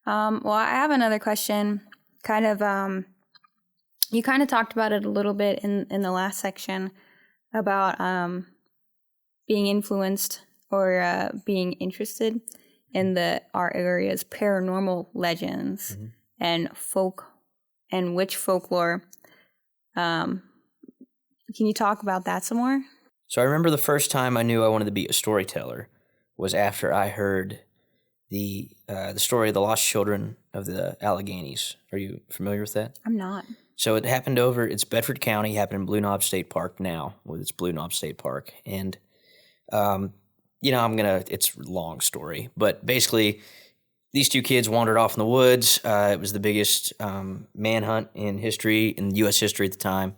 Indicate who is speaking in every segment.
Speaker 1: Well, I have another question. Kind of, you kind of talked about it a little bit in the last section about being influenced or being interested in our area's paranormal legends and witch folklore. Can you talk about that some more?
Speaker 2: So I remember the first time I knew I wanted to be a storyteller was after I heard the story of the lost children of the Alleghenies. Are you familiar with that?
Speaker 1: I'm not.
Speaker 2: So it happened it's Bedford County, happened in Blue Knob State Park now, with its Blue Knob State Park. And, it's a long story, but basically these two kids wandered off in the woods. It was the biggest manhunt in U.S. history at the time.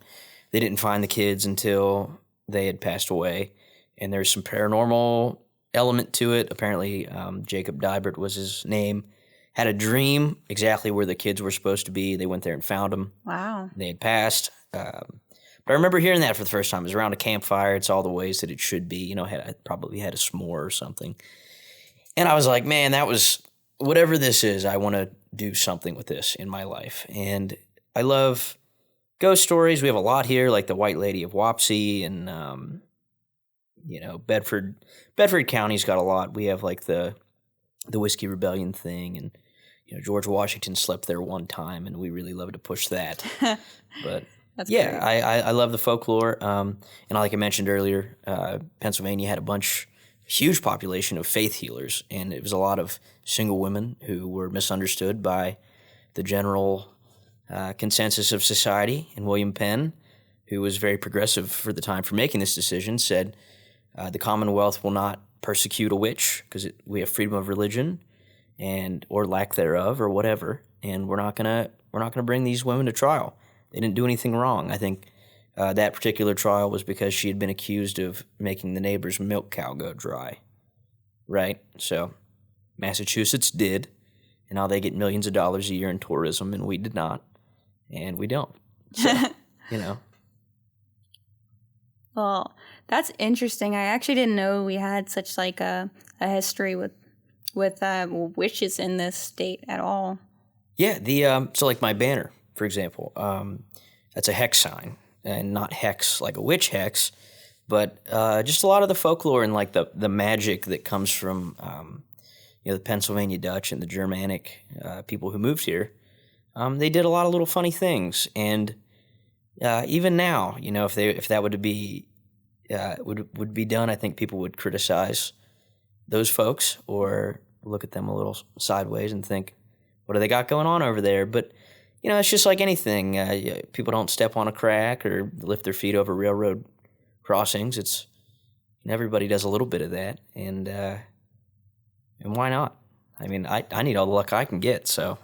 Speaker 2: They didn't find the kids until they had passed away. And there's some paranormal element to it. Apparently, Jacob Dybert was his name. Had a dream exactly where the kids were supposed to be. They went there and found them.
Speaker 1: Wow.
Speaker 2: They had passed. But I remember hearing that for the first time. It was around a campfire. It's all the ways that it should be. I probably had a s'more or something. And I was like, man, that was, whatever this is, I want to do something with this in my life. And I love ghost stories. We have a lot here, like the White Lady of Wapsie and, Bedford County's got a lot. We have like the Whiskey Rebellion thing, and George Washington slept there one time, and we really love to push that. But
Speaker 1: That's
Speaker 2: yeah,
Speaker 1: great.
Speaker 2: I love the folklore. And like I mentioned earlier, Pennsylvania had a huge population of faith healers, and it was a lot of single women who were misunderstood by the general consensus of society. And William Penn, who was very progressive for the time for making this decision, said the Commonwealth will not persecute a witch because we have freedom of religion or lack thereof or whatever, and we're not gonna bring these women to trial. They didn't do anything wrong. I think that particular trial was because she had been accused of making the neighbor's milk cow go dry, right? So Massachusetts did, and now they get millions of dollars a year in tourism, and we did not, and we don't. So,
Speaker 1: Well, that's interesting. I actually didn't know we had such like a history with witches in this state at all.
Speaker 2: Yeah, so like my banner, for example, that's a hex sign, and not hex like a witch hex, but just a lot of the folklore and like the magic that comes from the Pennsylvania Dutch and the Germanic people who moved here. They did a lot of little funny things, and even now, if that would be done, I think people would criticize those folks or look at them a little sideways and think, what do they got going on over there? But it's just like anything. People don't step on a crack or lift their feet over railroad crossings. Everybody does a little bit of that, and why not? I mean, I need all the luck I can get, so